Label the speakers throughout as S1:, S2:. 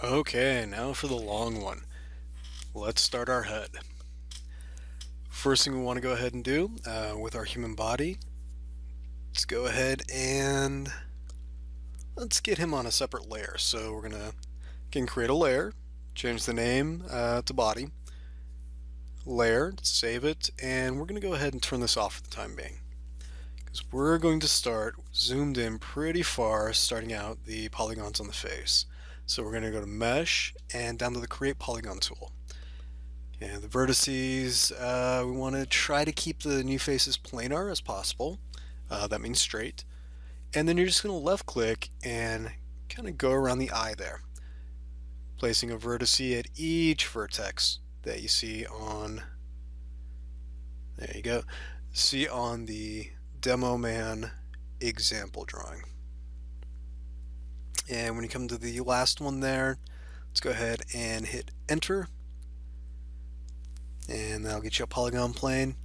S1: Okay, now for the long one. Let's start our head. First thing we want to go ahead and do with our human body, let's go ahead and let's get him on a separate layer. So we're gonna create a layer, change the name to body, layer, save it, and we're gonna go ahead and turn this off for the time being. Because we're going to start zoomed in pretty far, starting out the polygons on the face. So we're gonna go to Mesh and down to the Create Polygon tool. And the vertices, we want to try to keep the new faces planar as possible. That means straight. And then you're just going to left click and kind of go around the eye there, placing a vertex at each vertex that you see on, there you go, see on the Demo Man example drawing. And when you come to the last one there, let's go ahead and hit enter. And that'll get you a polygon plane.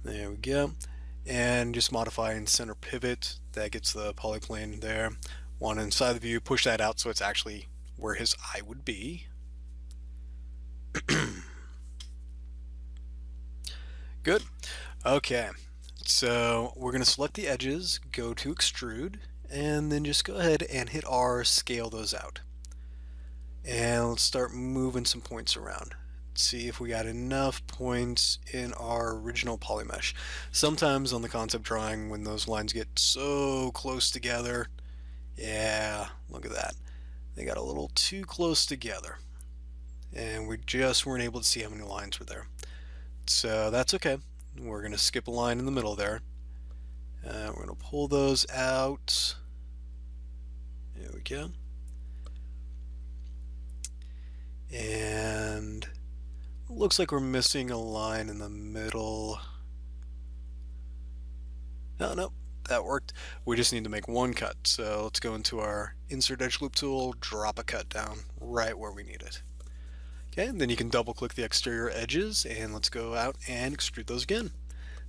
S1: There we go. And just modify in center pivot, that gets the polyplane there. Want inside the view, push that out so it's actually where his eye would be. Good. Okay, so we're going to select the edges, go to extrude, and then just go ahead and hit R, scale those out. And let's start moving some points around. See if we got enough points in our original polymesh. Sometimes on the concept drawing, when those lines get so close together, yeah, look at that. They got a little too close together. And we just weren't able to see how many lines were there. So that's okay. We're going to skip a line in the middle there. We're going to pull those out. There we go. And looks like we're missing a line in the middle. No, that worked. We just need to make one cut. So let's go into our Insert Edge Loop tool, drop a cut down right where we need it. Okay, and then you can double click the exterior edges, and let's go out and extrude those again.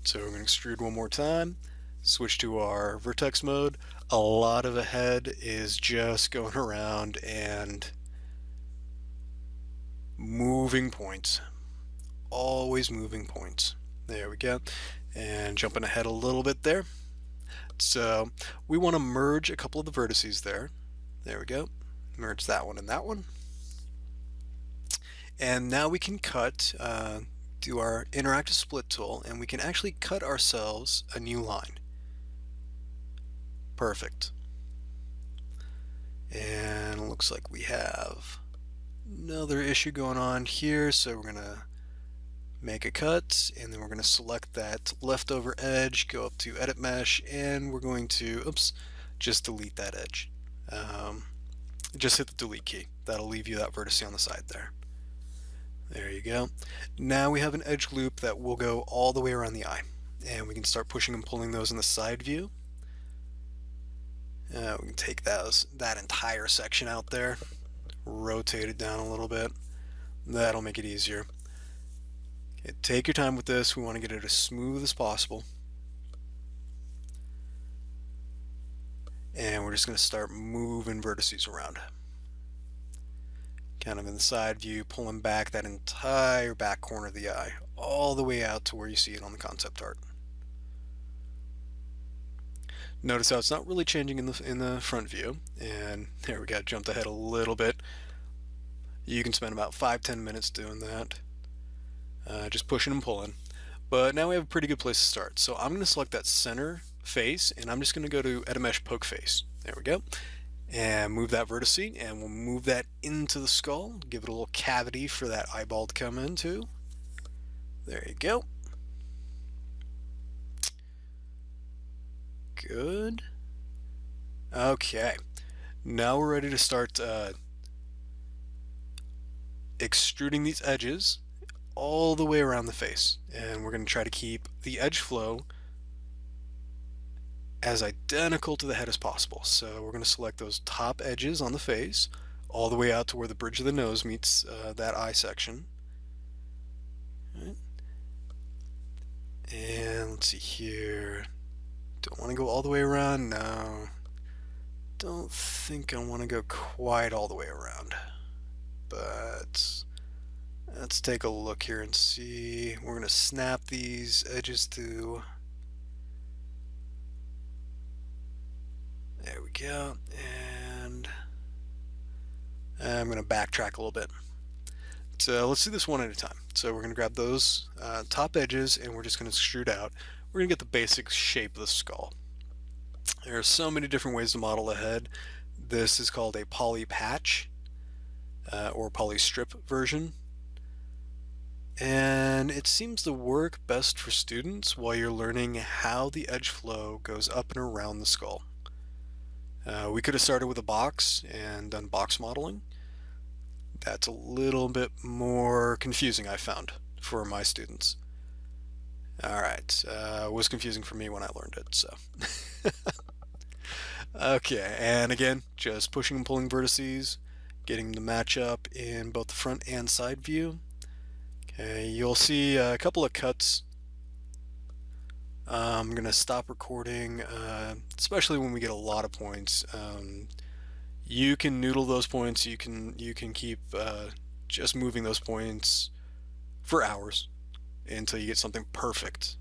S1: So we're going to extrude one more time, switch to our vertex mode. A lot of the head is just going around and moving points. Always moving points. There we go. And jumping ahead a little bit there. So we want to merge a couple of the vertices there. There we go. Merge that one and that one. And now we can cut, do our interactive split tool, and we can actually cut ourselves a new line. Perfect. And it looks like we have another issue going on here, so we're going to make a cut, and then we're going to select that leftover edge, go up to Edit Mesh, and we're going to, just delete that edge. Just hit the delete key. That'll leave you that vertex on the side there. There you go. Now we have an edge loop that will go all the way around the eye, and we can start pushing and pulling those in the side view. We can take that entire section out there, rotate it down a little bit. That'll make it easier. Okay, take your time with this. We want to get it as smooth as possible. And we're just going to start moving vertices around. Kind of in the side view, pulling back that entire back corner of the eye, all the way out to where you see it on the concept art. Notice how it's not really changing in the front view, and there we go, jumped ahead a little bit. You can spend about 5-10 minutes doing that, just pushing and pulling. But now we have a pretty good place to start. So I'm going to select that center face, and I'm just going to go to Edit Mesh Poke Face. There we go. And move that vertex, and we'll move that into the skull. Give it a little cavity for that eyeball to come into. There you go. Good. Okay. Now we're ready to start extruding these edges all the way around the face. And we're going to try to keep the edge flow as identical to the head as possible. So we're going to select those top edges on the face all the way out to where the bridge of the nose meets that eye section. Right. And let's see here. Don't want to go all the way around. No. don't think I want to go quite all the way around, but let's take a look here and see. We're going to snap these edges through. There we go. And I'm going to backtrack a little bit. So let's do this one at a time. So we're going to grab those top edges and we're just going to extrude out. We're going to get the basic shape of the skull. There are so many different ways to model a head. This is called a poly patch or poly strip version. And it seems to work best for students while you're learning how the edge flow goes up and around the skull. We could have started with a box and done box modeling. That's a little bit more confusing, I found, for my students. Alright, it was confusing for me when I learned it, so. Okay, and again, just pushing and pulling vertices, getting them to match up in both the front and side view. Okay, you'll see a couple of cuts. I'm going to stop recording, especially when we get a lot of points. You can noodle those points. You can keep just moving those points for hours until you get something perfect,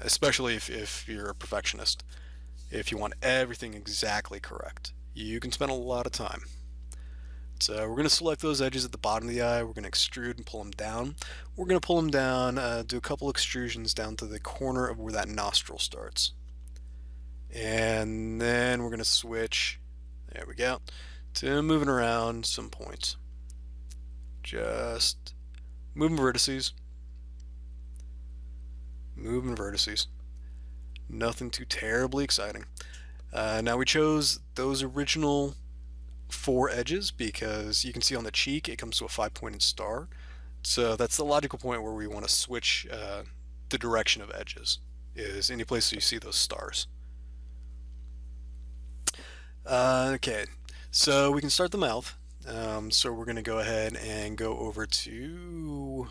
S1: especially if you're a perfectionist. If you want everything exactly correct, you can spend a lot of time. So we're going to select those edges at the bottom of the eye. We're going to extrude and pull them down. We're going to pull them down, do a couple extrusions down to the corner of where that nostril starts. And then we're going to switch, there we go, to moving around some points. Just moving vertices. Moving vertices. Nothing too terribly exciting. Now we chose those original 4 edges because you can see on the cheek it comes to a 5-pointed star. So that's the logical point where we want to switch the direction of edges, is any place you see those stars. Okay, so we can start the mouth. So we're going to go ahead and go over to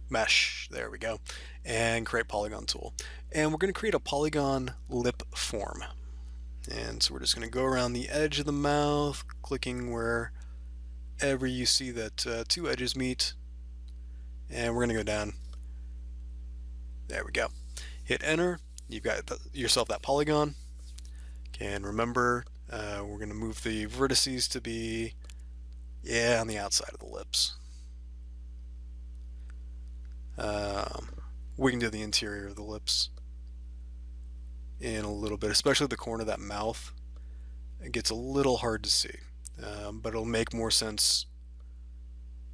S1: mesh, there we go, and create polygon tool. And we're going to create a polygon lip form. And so we're just going to go around the edge of the mouth, clicking wherever you see that 2 edges meet. And we're going to go down. There we go. Hit enter. You've got yourself that polygon. And remember, we're going to move the vertices to be, on the outside of the lips. We can do the interior of the lips in a little bit, especially the corner of that mouth. It gets a little hard to see, but it'll make more sense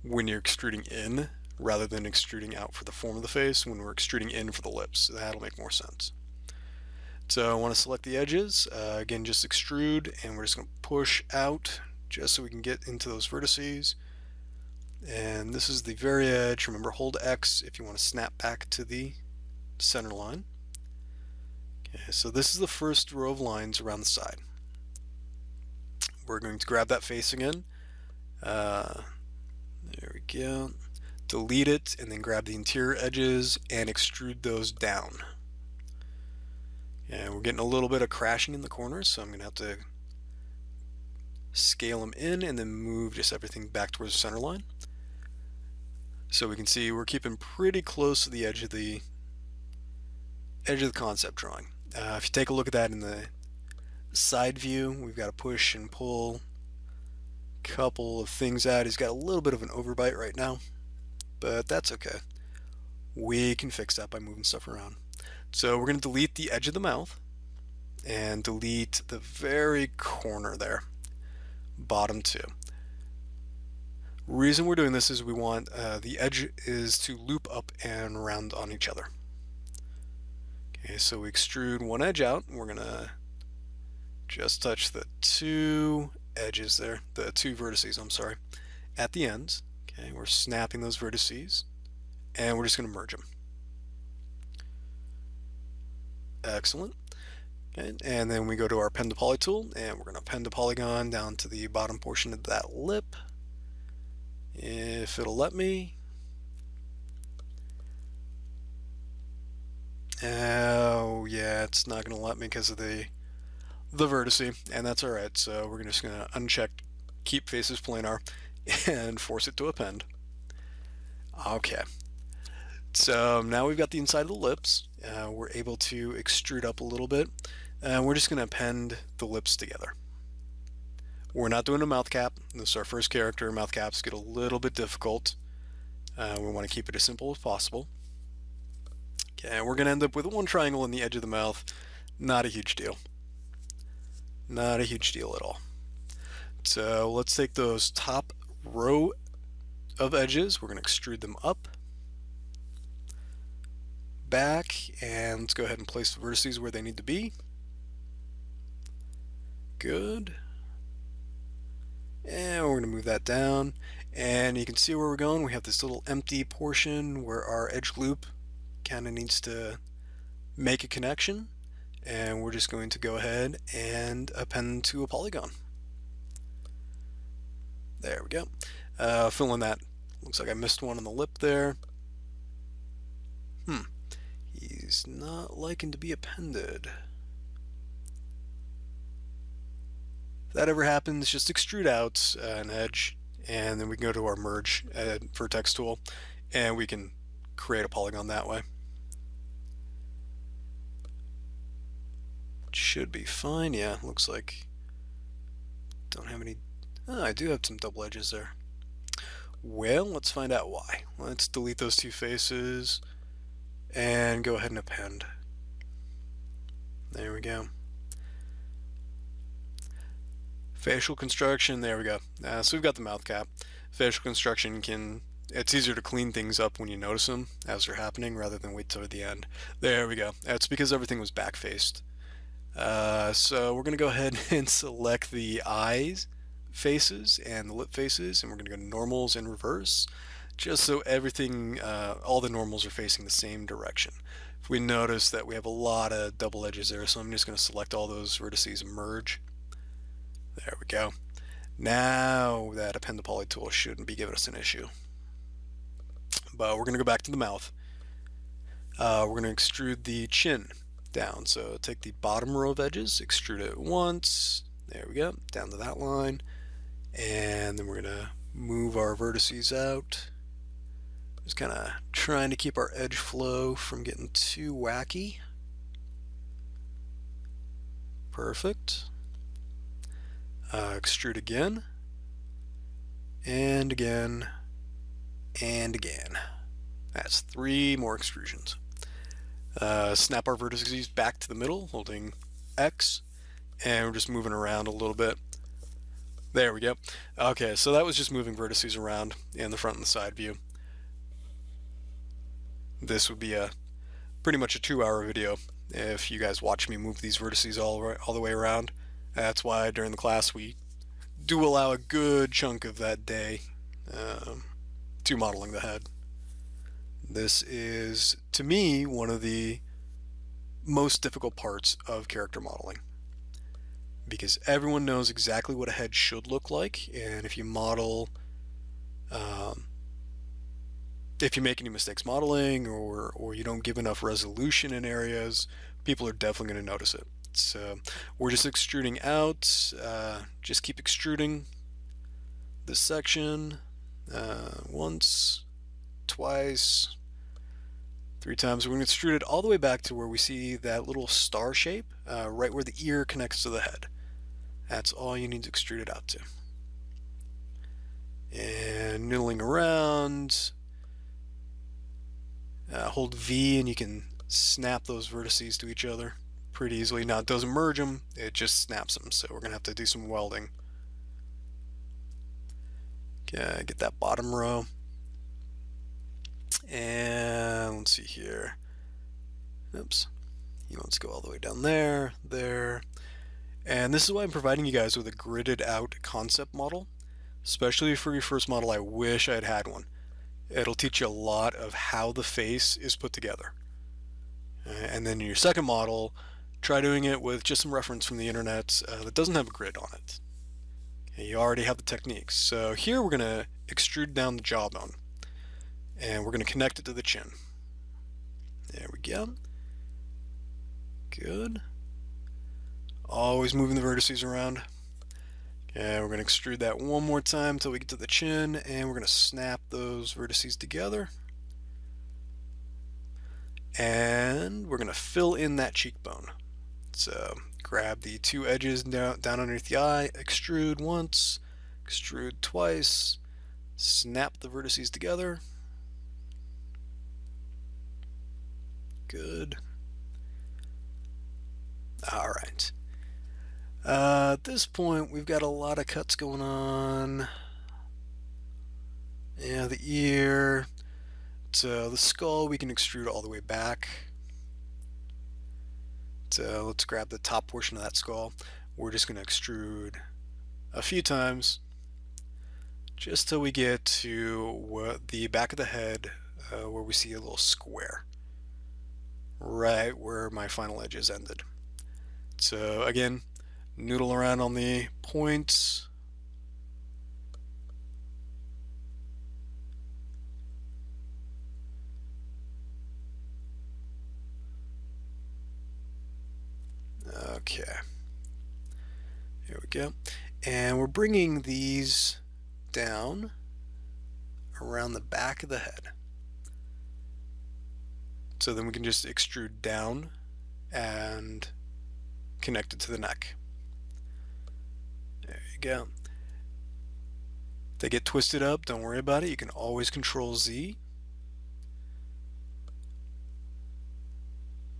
S1: when you're extruding in rather than extruding out for the form of the face. When we're extruding in for the lips, that'll make more sense. So I want to select the edges, again just extrude, and we're just going to push out just so we can get into those vertices. And this is the very edge. Remember, hold X if you want to snap back to the center line. Okay, so this is the first row of lines around the side. We're going to grab that face again. There we go. Delete it and then grab the interior edges and extrude those down. And we're getting a little bit of crashing in the corners, so I'm going to have to scale them in and then move just everything back towards the center line. So we can see we're keeping pretty close to the edge of the concept drawing. If you take a look at that in the side view, we've got to push and pull a couple of things out. He's got a little bit of an overbite right now, but that's okay. We can fix that by moving stuff around. So we're going to delete the edge of the mouth and delete the very corner there, bottom 2. Reason we're doing this is we want the edge is to loop up and around on each other. Okay, so we extrude one edge out, and we're going to just touch the 2 edges there, the 2 vertices, I'm sorry, at the ends. Okay, we're snapping those vertices, and we're just going to merge them. Excellent. Okay, and then we go to our pen to poly tool, and we're going to pen the polygon down to the bottom portion of that lip. If it'll let me. Oh yeah, it's not going to let me because of the the vertice, and that's alright. So we're just going to uncheck keep faces planar and force it to append. Okay, so now we've got the inside of the lips. We're able to extrude up a little bit, and we're just going to append the lips together. We're not doing a mouth cap. This is our first character. Mouth caps get a little bit difficult. We want to keep it as simple as possible. Okay, we're going to end up with one triangle in the edge of the mouth. Not a huge deal. Not a huge deal at all. So let's take those top row of edges. We're going to extrude them up, back, and let's go ahead and place the vertices where they need to be. Good. And we're going to move that down, and you can see where we're going. We have this little empty portion where our edge loop kind of needs to make a connection, and we're just going to go ahead and append to a polygon. There we go. Fill in that. Looks like I missed one on the lip there. He's not liking to be appended. If that ever happens, just extrude out an edge, and then we can go to our merge vertex tool, and we can create a polygon that way. Should be fine. Yeah, looks like don't have any. Oh, I do have some double edges there. Well, let's find out why. Let's delete those two faces and go ahead and append. There we go. Facial construction, there we go. So we've got the mouth cap. Facial construction it's easier to clean things up when you notice them as they're happening rather than wait till the end. There we go. That's because everything was back faced. So we're going to go ahead and select the eyes faces and the lip faces, and we're going to go to normals and reverse, just so everything, all the normals are facing the same direction. If we notice that we have a lot of double edges there, so I'm just going to select all those vertices and merge. There we go. Now that append to poly tool shouldn't be giving us an issue. But we're going to go back to the mouth. We're going to extrude the chin down. So take the bottom row of edges, extrude it once. There we go, down to that line. And then we're going to move our vertices out. Just kind of trying to keep our edge flow from getting too wacky. Perfect. Extrude again, and again, and again. That's 3 more extrusions. Snap our vertices back to the middle, holding X, and we're just moving around a little bit. There we go. Okay, so that was just moving vertices around in the front and the side view. This would be pretty much a 2-hour video if you guys watch me move these vertices all the way around. That's why during the class we do allow a good chunk of that day to modeling the head. This is, to me, one of the most difficult parts of character modeling, because everyone knows exactly what a head should look like, and if you model, if you make any mistakes modeling or you don't give enough resolution in areas, people are definitely going to notice it. So we're just extruding out, just keep extruding this section once, twice, 3 times. We're going to extrude it all the way back to where we see that little star shape, right where the ear connects to the head. That's all you need to extrude it out to. And noodling around, hold V and you can snap those vertices to each other pretty easily. Now it doesn't merge them, it just snaps them, so we're going to have to do some welding. Okay, get that bottom row. And let's see here. Oops. You want to go all the way down there, there. And this is why I'm providing you guys with a gridded out concept model. Especially for your first model, I wish I had had one. It'll teach you a lot of how the face is put together. And then in your second model, try doing it with just some reference from the internet that doesn't have a grid on it. Okay, you already have the techniques. So here we're going to extrude down the jawbone. And we're going to connect it to the chin. There we go. Good. Always moving the vertices around. Okay, we're going to extrude that one more time until we get to the chin, and we're going to snap those vertices together. And we're going to fill in that cheekbone. So grab the two edges down underneath the eye, extrude once, extrude twice, snap the vertices together. Good. All right. At this point, we've got a lot of cuts going on. Yeah, the ear. So the skull we can extrude all the way back. So let's grab the top portion of that skull. We're just going to extrude a few times just till we get to the back of the head where we see a little square, right where my final edges ended. So again, noodle around on the points. Okay, here we go. And we're bringing these down around the back of the head. So then we can just extrude down and connect it to the neck. There you go. If they get twisted up, don't worry about it. You can always Control Z.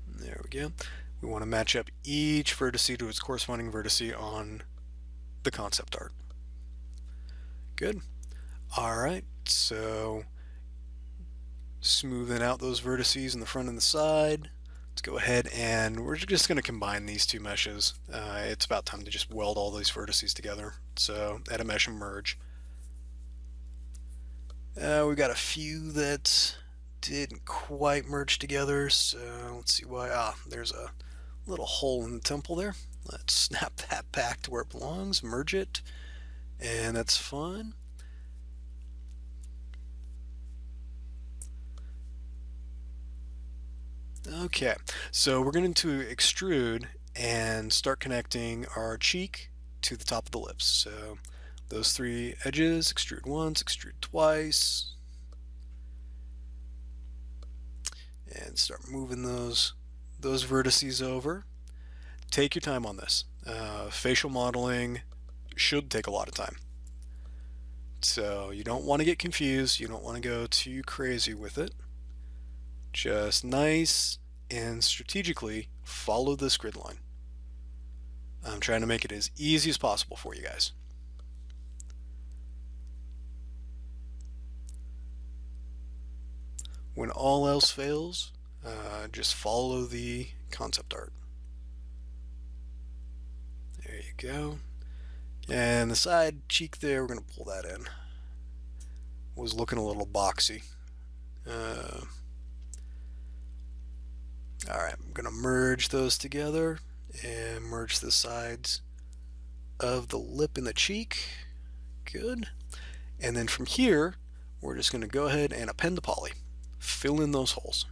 S1: There we go. We want to match up each vertex to its corresponding vertex on the concept art. Good. All right, so smoothing out those vertices in the front and the side. Let's go ahead and we're just going to combine these two meshes. It's about time to just weld all these vertices together. So add a mesh and merge. We've got a few that didn't quite merge together, so let's see why. There's a little hole in the temple there. Let's snap that back to where it belongs, merge it, and that's fine. Okay, so we're going to extrude and start connecting our cheek to the top of the lips. So those three edges, extrude once, extrude twice, and start moving those vertices over. Take your time on this. Facial modeling should take a lot of time. So you don't want to get confused. You don't want to go too crazy with it. Just nice and strategically follow this grid line. I'm trying to make it as easy as possible for you guys. When all else fails, just follow the concept art. There you go. And the side cheek there, we're going to pull that in. Was looking a little boxy. Alright, I'm going to merge those together and merge the sides of the lip and the cheek. Good. And then from here, we're just going to go ahead and append the poly. Fill in those holes.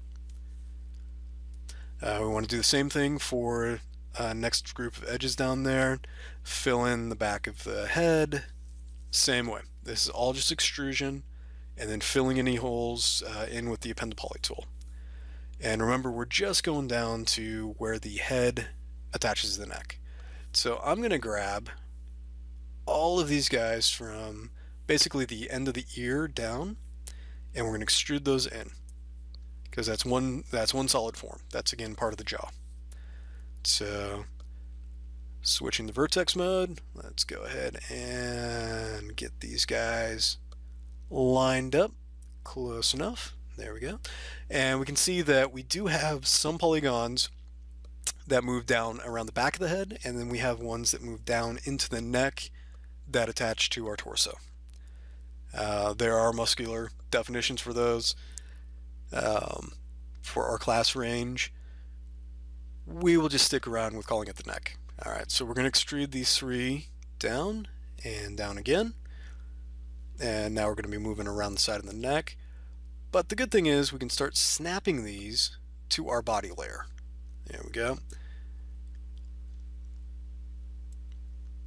S1: We want to do the same thing for next group of edges down there. Fill in the back of the head. Same way. This is all just extrusion and then filling any holes in with the append the poly tool. And remember, we're just going down to where the head attaches to the neck. So I'm going to grab all of these guys from basically the end of the ear down, and we're going to extrude those in because that's one solid form. That's again part of the jaw. So switching the vertex mode, let's go ahead and get these guys lined up close enough. There we go. And we can see that we do have some polygons that move down around the back of the head, and then we have ones that move down into the neck that attach to our torso. There are muscular definitions for those. For our class range, we will just stick around with calling it the neck. Alright, so we're going to extrude these three down and down again. And now we're going to be moving around the side of the neck. But the good thing is we can start snapping these to our body layer. There we go.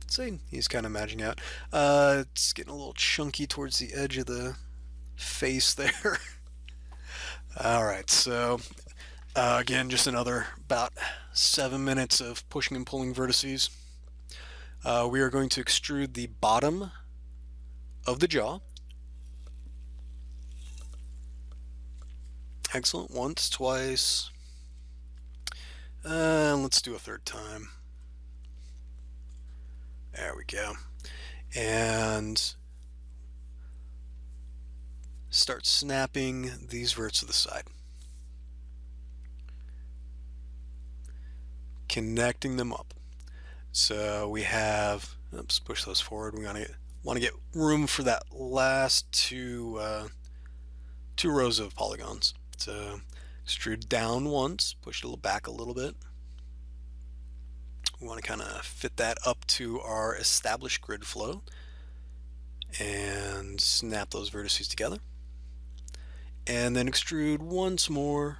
S1: See, he's kind of matching out. It's getting a little chunky towards the edge of the face there. All right, so again, just another about 7 minutes of pushing and pulling vertices. We are going to extrude the bottom of the jaw. Excellent. Once, twice. Let's do a third time. There we go. And start snapping these verts to the side. Connecting them up. So we have, oops, push those forward. We want to get room for that last two rows of polygons. So extrude down once, push it back a little bit. We want to kind of fit that up to our established grid flow and snap those vertices together. And then extrude once more.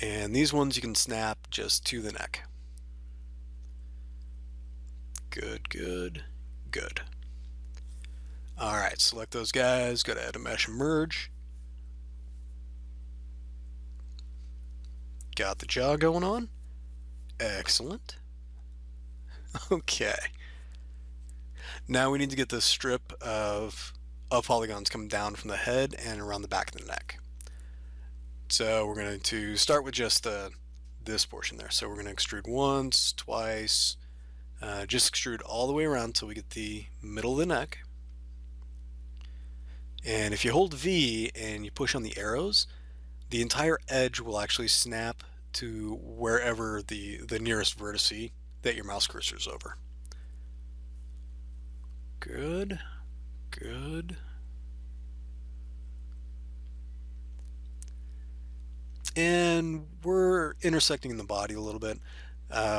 S1: And these ones you can snap just to the neck. Good, good, good. All right, select those guys, go to Edit Mesh and Merge. Got the jaw going on. Excellent. Okay. Now we need to get this strip of polygons coming down from the head and around the back of the neck. So we're going to start with just this portion there. So we're going to extrude once, twice, just extrude all the way around until we get the middle of the neck. And if you hold V and you push on the arrows, the entire edge will actually snap to wherever the nearest vertice that your mouse cursor is over. Good, good. And we're intersecting the body a little bit.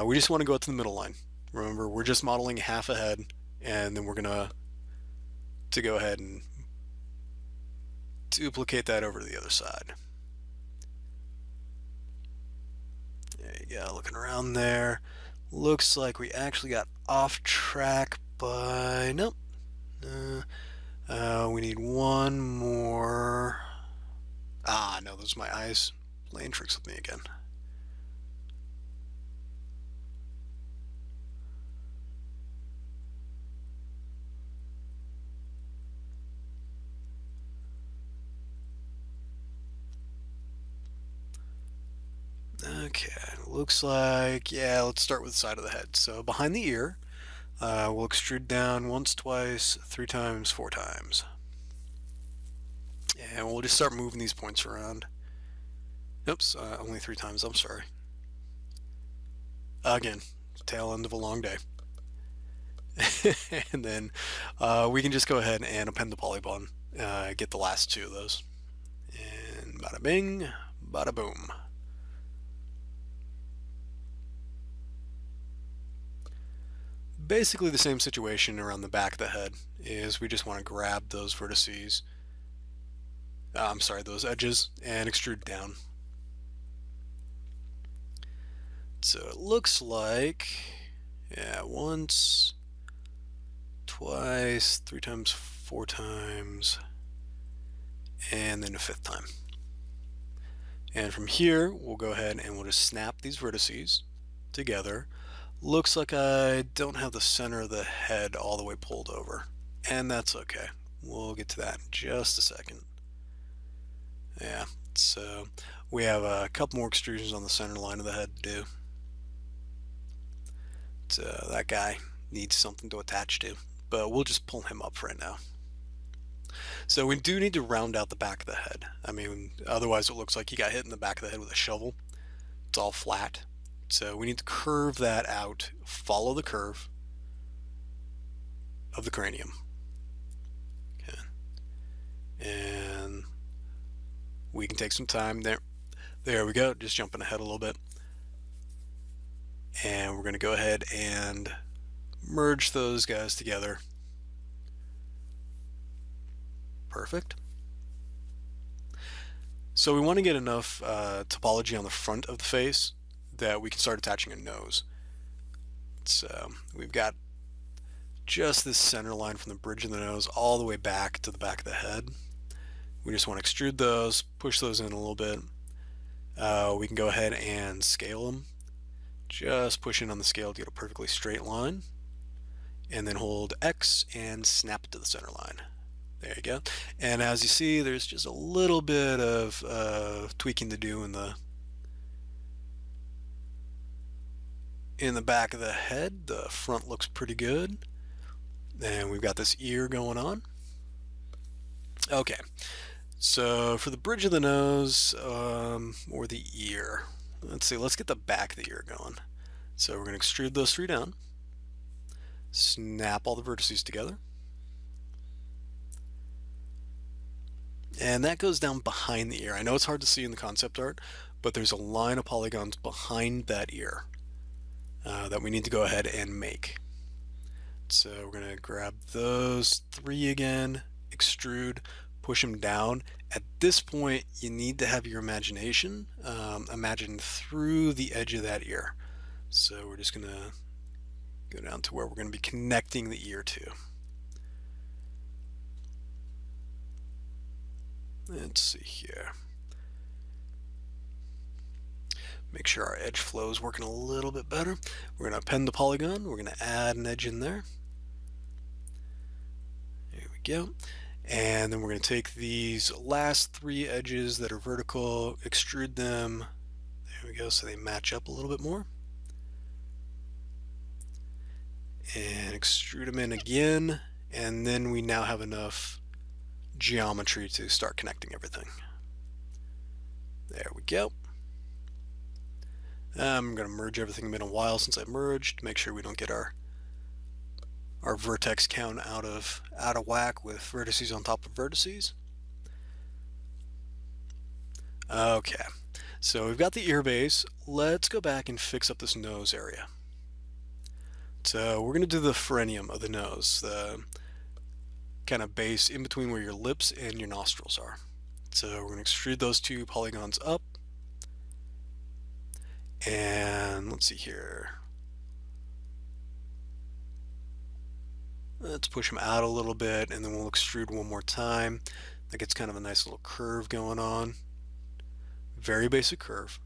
S1: We just want to go up to the middle line. Remember, we're just modeling half a head, and then we're going to go ahead and duplicate that over to the other side. There you go, looking around there. Looks like we actually got off track by, nope. We need one more. Ah, no, those are my eyes playing tricks with me again. Okay, looks like, yeah, let's start with the side of the head. So behind the ear, we'll extrude down once, twice, 3 times, 4 times. And we'll just start moving these points around. Oops, only 3 times, I'm sorry. Again, tail end of a long day. And then we can just go ahead and append the polygon, get the last 2 of those. And bada bing, bada boom. Basically the same situation around the back of the head is we just want to grab those vertices, those edges, and extrude down. So it looks like, yeah, once, twice, 3 times, 4 times, and then a 5th time. And from here, we'll go ahead and we'll just snap these vertices together. Looks like I don't have the center of the head all the way pulled over, and that's okay. We'll get to that in just a second. Yeah, so we have a couple more extrusions on the center line of the head to do. So that guy needs something to attach to, but we'll just pull him up right now. So we do need to round out the back of the head. I mean, otherwise it looks like he got hit in the back of the head with a shovel. It's all flat. So we need to curve that out, follow the curve of the cranium. Okay. And we can take some time there. There we go, just jumping ahead a little bit. And we're going to go ahead and merge those guys together. Perfect. So we want to get enough topology on the front of the face that we can start attaching a nose. So we've got just this center line from the bridge of the nose all the way back to the back of the head. We just want to extrude those, push those in a little bit. We can go ahead and scale them. Just push in on the scale to get a perfectly straight line, and then hold X and snap it to the center line. There you go. And as you see, there's just a little bit of tweaking to do in the back of the head. The front looks pretty good. And we've got this ear going on. Okay, so for the bridge of the nose, or the ear, let's see, let's get the back of the ear going. So we're going to extrude those three down, snap all the vertices together, and that goes down behind the ear. I know it's hard to see in the concept art, but there's a line of polygons behind that ear that we need to go ahead and make. So we're going to grab those three again, extrude, push them down. At this point, you need to have your imagination imagine through the edge of that ear. So we're just going to go down to where we're going to be connecting the ear to. Let's see here. Make sure our edge flow is working a little bit better. We're going to append the polygon. We're going to add an edge in there. There we go. And then we're going to take these last three edges that are vertical, extrude them. There we go, so they match up a little bit more. And extrude them in again. And then we now have enough geometry to start connecting everything. There we go. I'm going to merge everything. It's been a while since I merged to make sure we don't get our vertex count out of whack with vertices on top of vertices. Okay, so we've got the ear base. Let's go back and fix up this nose area. So we're going to do the frenulum of the nose, the kind of base in between where your lips and your nostrils are. So we're going to extrude those two polygons up. And let's see here. Let's push them out a little bit, and then we'll extrude one more time. That gets kind of a nice little curve going on. Very basic curve.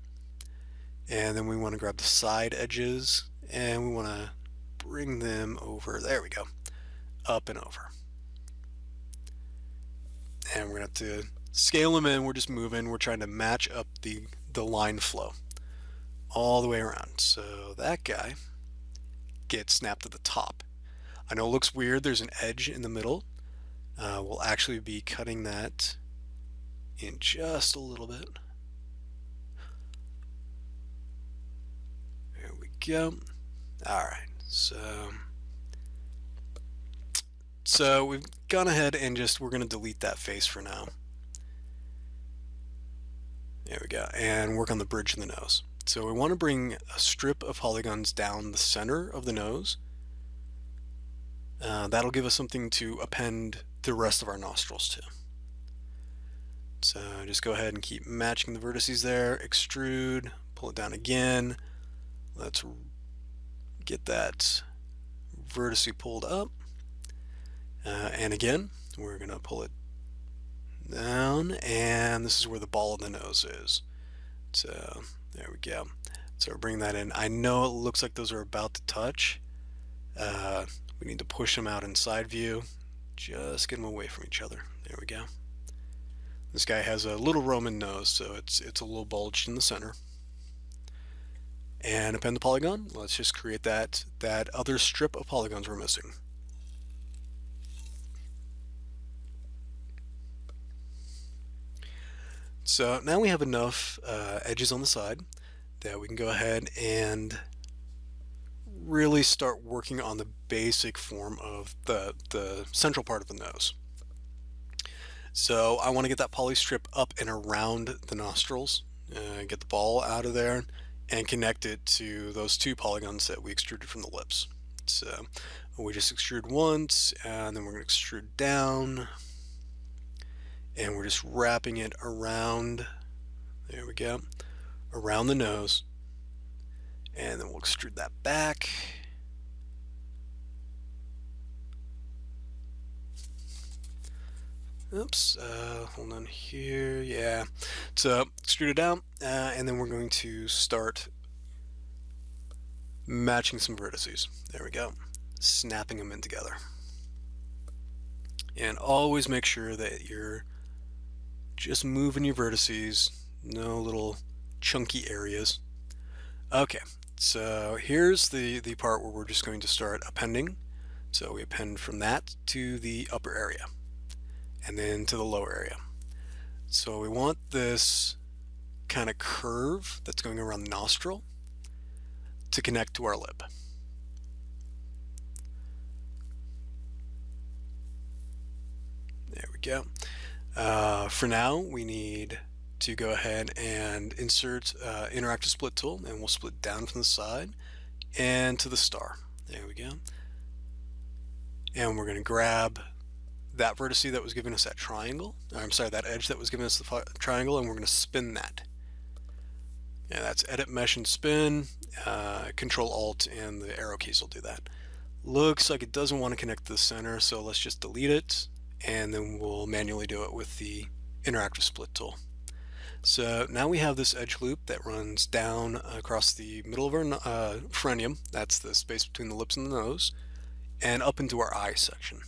S1: And then we want to grab the side edges, and we want to bring them over. There we go. Up and over. And we're going to have to scale them in. We're just moving. We're trying to match up the line flow all the way around. So that guy gets snapped at the top. I know it looks weird, there's an edge in the middle. We'll actually be cutting that in just a little bit. There we go. Alright, so we've gone ahead and we're going to delete that face for now. There we go, and work on the bridge of the nose. So we want to bring a strip of polygons down the center of the nose. That'll give us something to append the rest of our nostrils to. So just go ahead and keep matching the vertices there, extrude, pull it down again. Let's get that vertice pulled up. And again, we're going to pull it down, and this is where the ball of the nose is. So there we go. So we're bringing that in. I know it looks like those are about to touch. We need to push them out in side view. Just get them away from each other. There we go. This guy has a little Roman nose, so it's a little bulged in the center. And append the polygon. Let's just create that other strip of polygons we're missing. So now we have enough edges on the side that we can go ahead and really start working on the basic form of the central part of the nose. So I want to get that poly strip up and around the nostrils, get the ball out of there, and connect it to those two polygons that we extruded from the lips. So we just extrude once, and then we're going to extrude down, and we're just wrapping it around, there we go, around the nose, and then we'll extrude that back, Oops, hold on here. Yeah, so extrude it out, and then we're going to start matching some vertices. There we go, snapping them in together. And always make sure that you're just moving your vertices, no little chunky areas. Okay, so here's the part where we're just going to start appending. So we append from that to the upper area and then to the lower area. So we want this kind of curve that's going around the nostril to connect to our lip. There we go. For now, we need to go ahead and insert interactive split tool, and we'll split down from the side and to the star. There we go. And we're going to grab that vertice that was giving us that triangle. I'm sorry, that edge that was giving us the triangle, and we're going to spin that. Yeah, that's edit mesh and spin. Control Alt and the arrow keys will do that. Looks like it doesn't want to connect to the center, so let's just delete it, and then we'll manually do it with the interactive split tool. So now we have this edge loop that runs down across the middle of our frenulum, that's the space between the lips and the nose, and up into our eye section.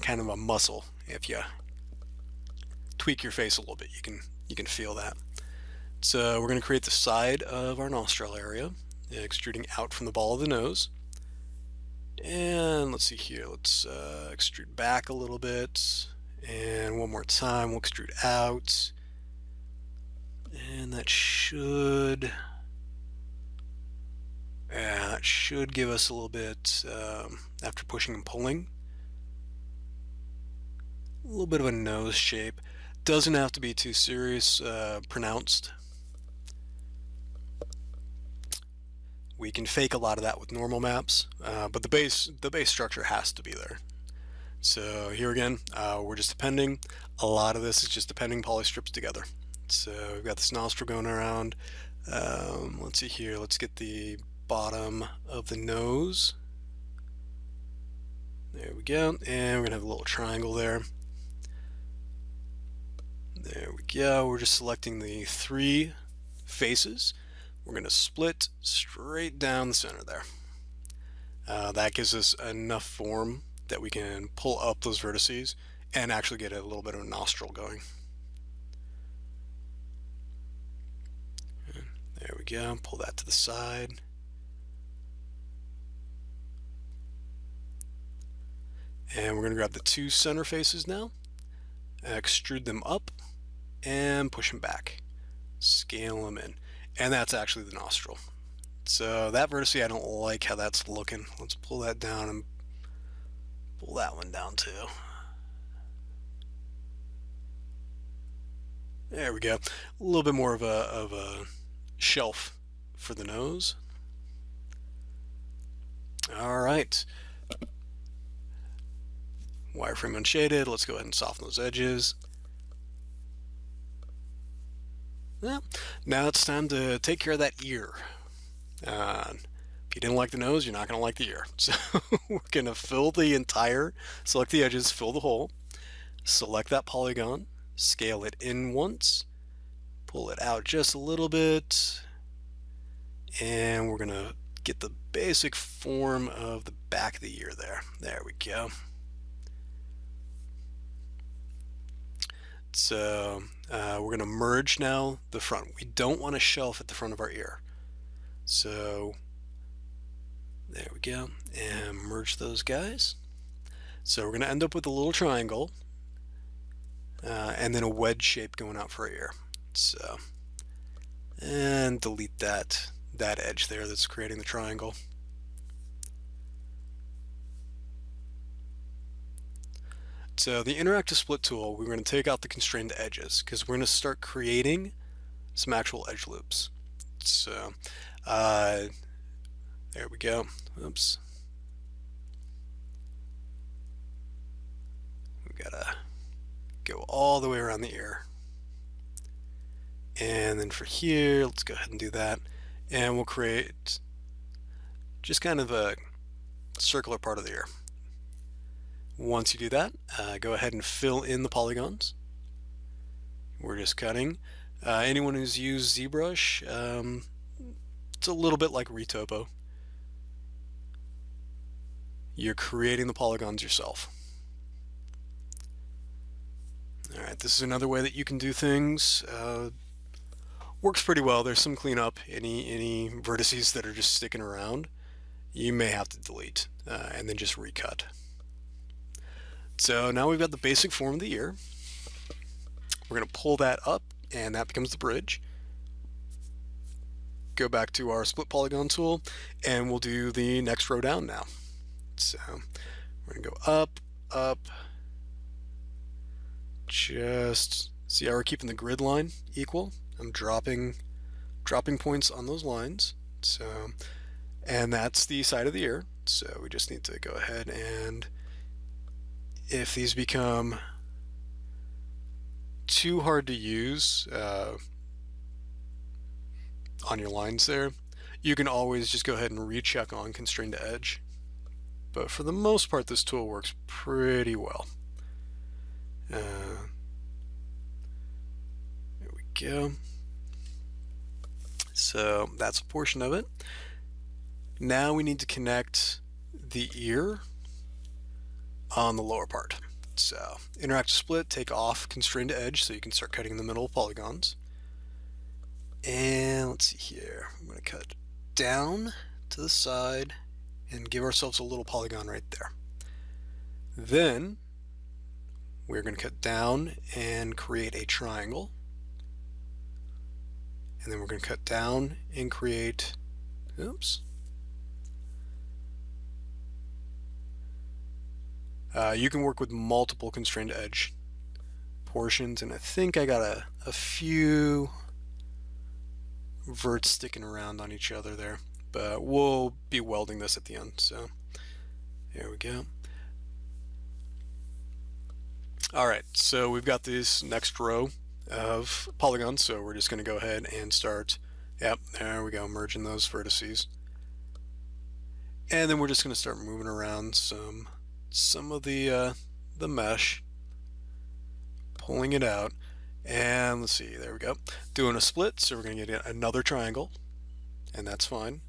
S1: Kind of a muscle. If you tweak your face a little bit, you can feel that. So we're going to create the side of our nostril area, extruding out from the ball of the nose. And let's see here, let's extrude back a little bit, and one more time we'll extrude out, and that should give us a little bit, after pushing and pulling, a little bit of a nose shape. Doesn't have to be too serious, pronounced. We can fake a lot of that with normal maps, but the base structure has to be there. So here again, we're just appending. A lot of this is just appending polystrips together. So we've got this nostril going around. Let's see here, let's get the bottom of the nose. There we go, and we're gonna have a little triangle there. There we go, we're just selecting the 3 faces. We're going to split straight down the center there. That gives us enough form that we can pull up those vertices and actually get a little bit of a nostril going. There we go, pull that to the side. And we're going to grab the 2 center faces now, extrude them up, and push them back. Scale them in. And that's actually the nostril. So that vertice, I don't like how that's looking. Let's pull that down and pull that one down too. There we go. A little bit more of a shelf for the nose. All right. Wireframe unshaded. Let's go ahead and soften those edges. Well, now it's time to take care of that ear. If you didn't like the nose, you're not going to like the ear. So we're going to fill the entire, select the edges, fill the hole, select that polygon, scale it in once, pull it out just a little bit, and we're going to get the basic form of the back of the ear there. There we go. So we're going to merge now the front. We don't want a shelf at the front of our ear. So there we go, and merge those guys. So we're going to end up with a little triangle and then a wedge shape going out for our ear. So, and delete that edge there that's creating the triangle. So the interactive split tool, we're going to take out the constrained edges because we're going to start creating some actual edge loops. So there we go. Oops. We've got to go all the way around the ear. And then for here, let's go ahead and do that. And we'll create just kind of a circular part of the ear. Once you do that, go ahead and fill in the polygons. We're just cutting. Anyone who's used ZBrush, it's a little bit like Retopo. You're creating the polygons yourself. Alright, this is another way that you can do things. Works pretty well. There's some cleanup. Any vertices that are just sticking around, you may have to delete and then just recut. So now we've got the basic form of the ear. We're going to pull that up, and that becomes the bridge. Go back to our split polygon tool, and we'll do the next row down now. So we're going to go up, up. Just see how we're keeping the grid line equal. I'm dropping points on those lines. So, and that's the side of the ear. So we just need to go ahead, and if these become too hard to use on your lines there, you can always just go ahead and recheck on constrain to edge. But for the most part, this tool works pretty well. There we go. So that's a portion of it. Now we need to connect the ear on the lower part. So interactive split, take off constrain to edge so you can start cutting in the middle of polygons. And let's see here, I'm going to cut down to the side and give ourselves a little polygon right there. Then we're going to cut down and create a triangle. And then we're going to cut down and create, oops. You can work with multiple constrained edge portions, and I think I got a few verts sticking around on each other there, but we'll be welding this at the end. So there we go. Alright, so we've got this next row of polygons, so we're just going to go ahead and start, yep, there we go, merging those vertices. And then we're just going to start moving around some of the mesh, pulling it out, and let's see, there we go, doing a split, so we're going to get another triangle, and that's fine.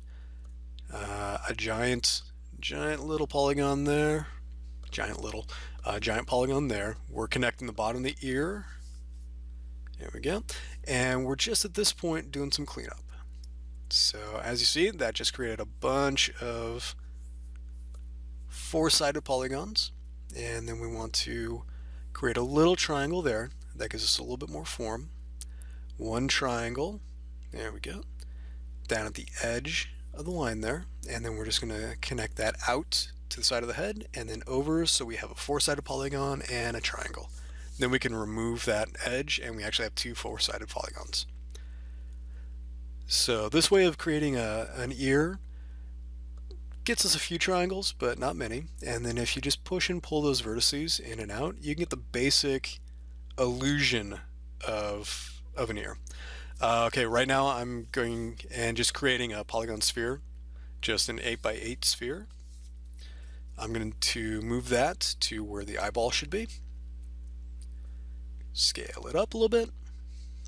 S1: A giant little polygon there, giant polygon there. We're connecting the bottom of the ear, there we go, and we're just at this point doing some cleanup. So as you see, that just created a bunch of four-sided polygons, and then we want to create a little triangle there that gives us a little bit more form. One triangle, there we go, down at the edge of the line there, and then we're just going to connect that out to the side of the head and then over, so we have a four-sided polygon and a triangle. Then we can remove that edge and we actually have two four-sided polygons. So this way of creating an ear gets us a few triangles, but not many. And then if you just push and pull those vertices in and out, you can get the basic illusion of an ear. Okay, right now I'm going and just creating a Polygon Sphere, just an 8x8 sphere. I'm going to move that to where the eyeball should be. Scale it up a little bit,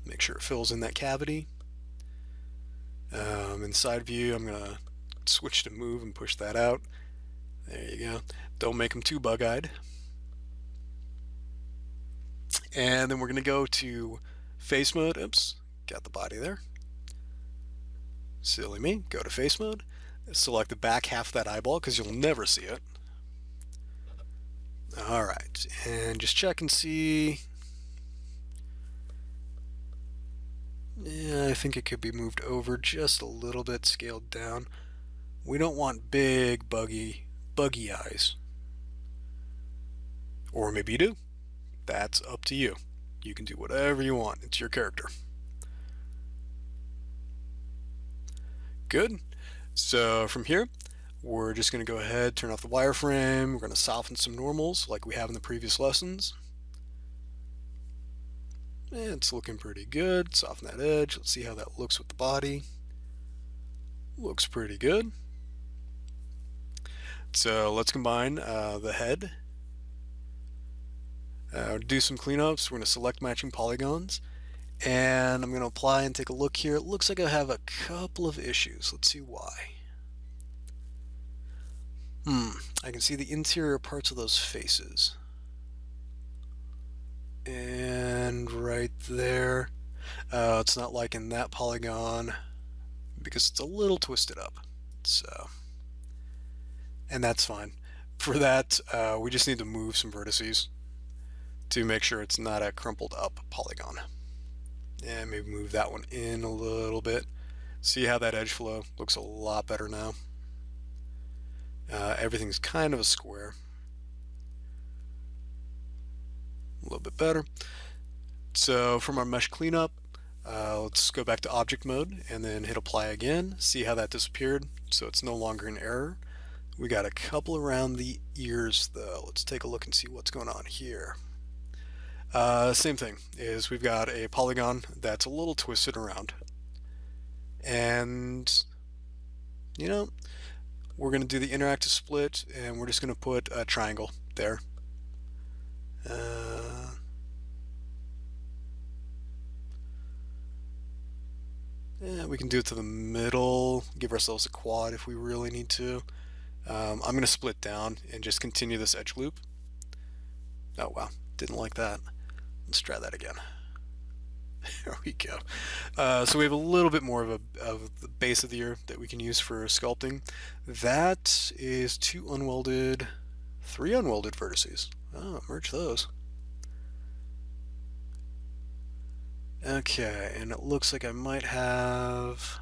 S1: make sure it fills in that cavity. In side view, I'm going to switch to move and push that out. There you go. Don't make them too bug-eyed. And then we're going to go to face mode. Oops, got the body there. Silly me. Go to face mode. Select the back half of that eyeball because you'll never see it. Alright, and just check and see. Yeah, I think it could be moved over just a little bit, scaled down. We don't want big, buggy eyes. Or maybe you do. That's up to you. You can do whatever you want. It's your character. Good. So from here, we're just going to go ahead, turn off the wireframe. We're going to soften some normals like we have in the previous lessons. It's looking pretty good. Soften that edge. Let's see how that looks with the body. Looks pretty good. So let's combine the head Do some cleanups. We're going to select matching polygons, and I'm going to apply and take a look here. It looks like I have a couple of issues. Let's see why. I can see the interior parts of those faces. And right there, it's not liking that polygon because it's a little twisted up. So, and that's fine. For that, we just need to move some vertices to make sure it's not a crumpled up polygon. And maybe move that one in a little bit. See how that edge flow looks a lot better now. Everything's kind of a square. A little bit better. So from our mesh cleanup, let's go back to object mode and then hit apply again. See how that disappeared, so it's no longer an error. We got a couple around the ears though. Let's take a look and see what's going on here. Same thing, is we've got a polygon that's a little twisted around. And, you know, we're going to do the interactive split, and we're just going to put a triangle there. Yeah, we can do it to the middle, give ourselves a quad if we really need to. I'm going to split down and just continue this edge loop. Oh wow, didn't like that. Let's try that again. There we go. So we have a little bit more of the base of the ear that we can use for sculpting. That is three unwelded vertices. Oh, merge those. Okay, and it looks like I might have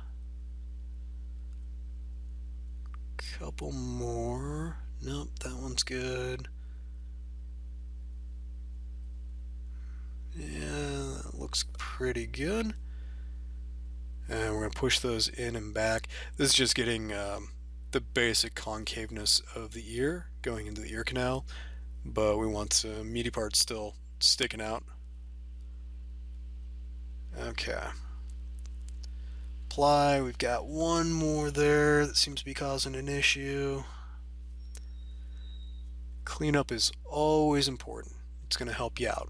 S1: a couple more. Nope, that one's good. Yeah, that looks pretty good. And we're going to push those in and back. This is just getting the basic concaveness of the ear going into the ear canal, but we want some meaty parts still sticking out. Okay. Apply, we've got one more there that seems to be causing an issue. Cleanup is always important. It's going to help you out.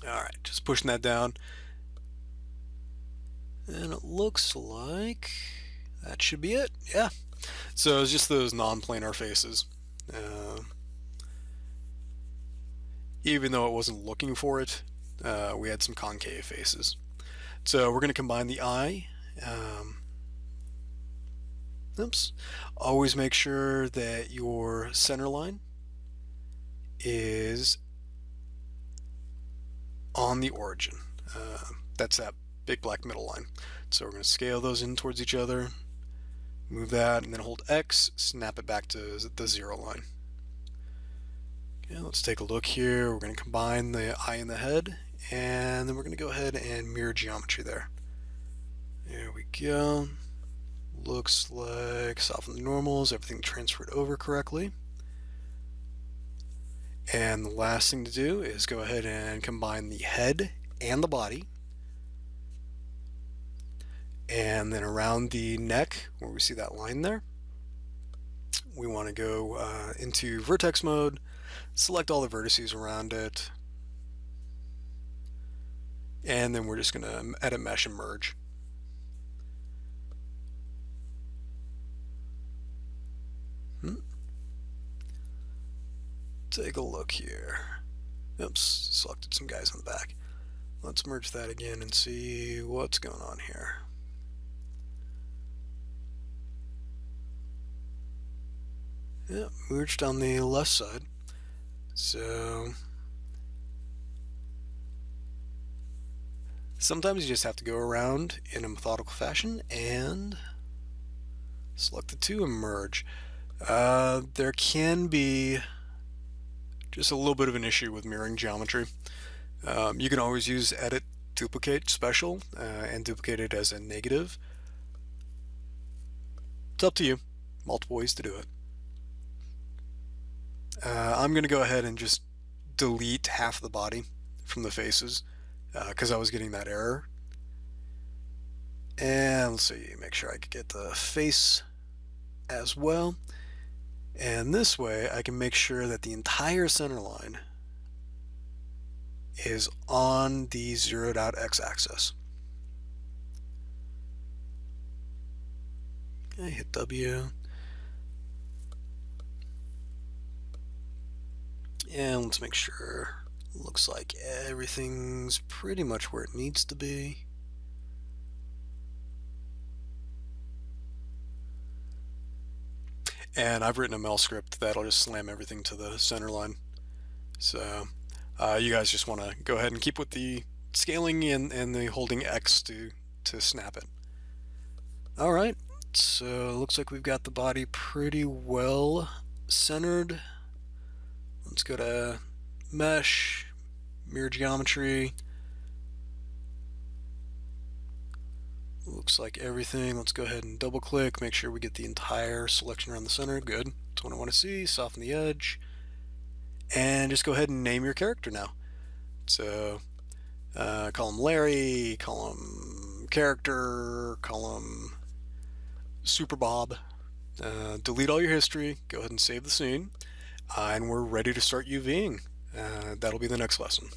S1: Alright, just pushing that down. And it looks like that should be it. Yeah. So it's just those non-planar faces. Even though it wasn't looking for it, we had some concave faces. So we're going to combine the eye. Oops. Always make sure that your center line is on the origin. That's that big black middle line. So we're going to scale those in towards each other, move that, and then hold X, snap it back to the 0 line. Okay, let's take a look here. We're going to combine the eye and the head, and then we're going to go ahead and mirror geometry there. There we go. Looks like soften the normals, everything transferred over correctly. And the last thing to do is go ahead and combine the head and the body. And then around the neck, where we see that line there, we want to go into vertex mode, select all the vertices around it, and then we're just going to edit mesh and merge. Take a look here. Oops, selected some guys in the back. Let's merge that again and see what's going on here. Yeah, merged on the left side. So sometimes you just have to go around in a methodical fashion and select the two and merge. There can be just a little bit of an issue with mirroring geometry. You can always use edit duplicate special and duplicate it as a negative. It's up to you. Multiple ways to do it. I'm going to go ahead and just delete half the body from the faces because I was getting that error. And let's see, make sure I could get the face as well. And this way I can make sure that the entire center line is on the zeroed out x-axis. Okay, hit W. And let's make sure. Looks like everything's pretty much where it needs to be. And I've written a mel script that'll just slam everything to the center line. So you guys just want to go ahead and keep with the scaling and the holding X to snap it. All right, so it looks like we've got the body pretty well centered. Let's go to mesh, mirror geometry. Looks like everything. Let's go ahead and double click, make sure we get the entire selection around the center. Good, that's what I want to see. Soften the edge. And just go ahead and name your character now. So call him Larry, call him character, call him Super Bob. Delete all your history, go ahead and save the scene, and we're ready to start UVing. That'll be the next lesson.